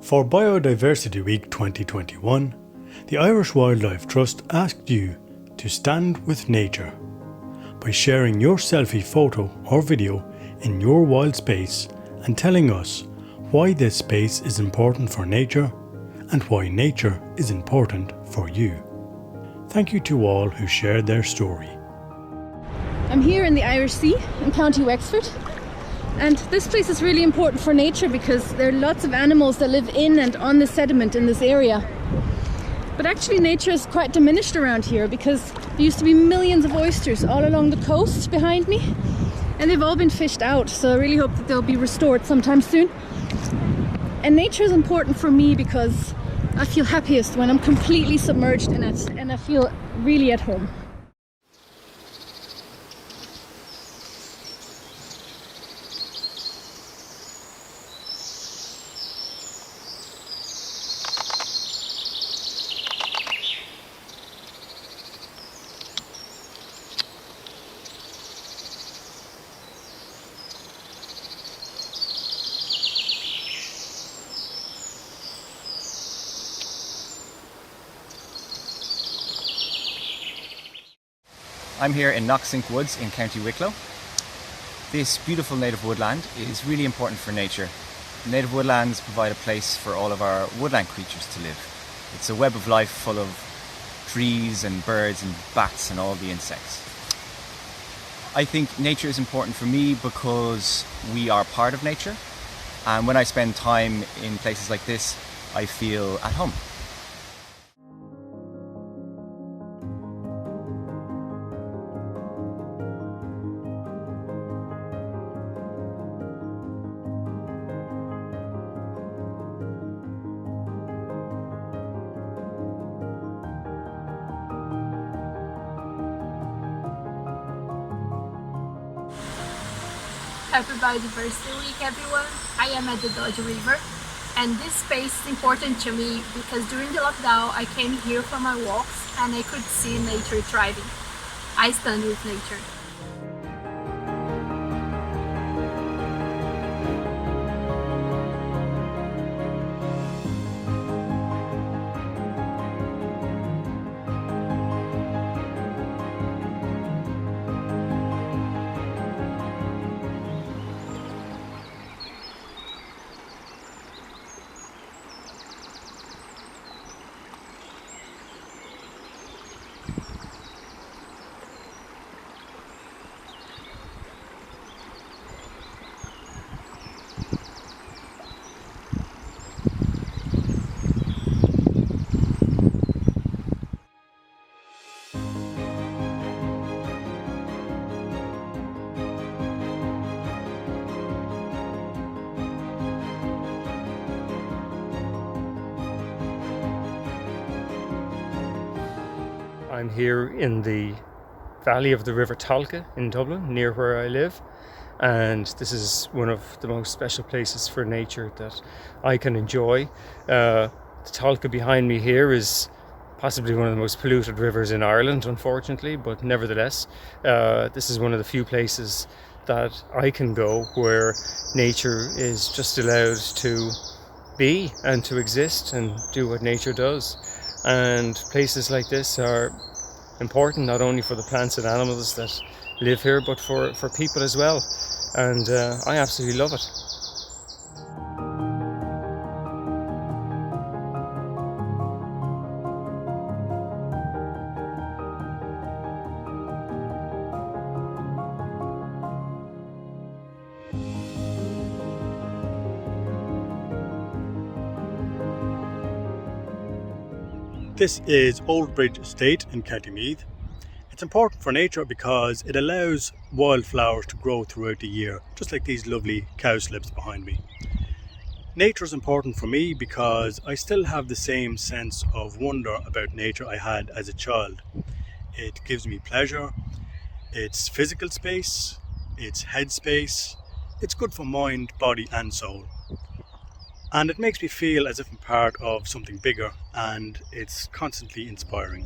For Biodiversity Week 2021, the Irish Wildlife Trust asked you to stand with nature by sharing your selfie photo or video in your wild space and telling us why this space is important for nature and why nature is important for you. Thank you to all who shared their story. I'm here in the Irish Sea in County Wexford, and this place is really important for nature because there are lots of animals that live in and on the sediment in this area. But actually nature is quite diminished around here because there used to be millions of oysters all along the coast behind me, and they've all been fished out, so I really hope that they'll be restored sometime soon. And nature is important for me because I feel happiest when I'm completely submerged in it and I feel really at home. I'm here in Knocksink Woods in County Wicklow. This beautiful native woodland is really important for nature. Native woodlands provide a place for all of our woodland creatures to live. It's a web of life full of trees and birds and bats and all the insects. I think nature is important for me because we are part of nature, and when I spend time in places like this, I feel at home. Happy Biodiversity Week, everyone. I am at the Dodge River, and this space is important to me because during the lockdown I came here for my walks and I could see nature thriving. I stand with nature. I'm here in the valley of the River Talca in Dublin, near where I live, and this is one of the most special places for nature that I can enjoy. The Talca behind me here is possibly one of the most polluted rivers in Ireland, unfortunately, but nevertheless, this is one of the few places that I can go where nature is just allowed to be and to exist and do what nature does. And places like this are important not only for the plants and animals that live here, but for people as well. And I absolutely love it. This is Old Bridge Estate in County Meath. It's important for nature because it allows wildflowers to grow throughout the year, just like these lovely cowslips behind me. Nature is important for me because I still have the same sense of wonder about nature I had as a child. It gives me pleasure, it's physical space, it's head space, it's good for mind, body and soul. And it makes me feel as if I'm part of something bigger, and it's constantly inspiring.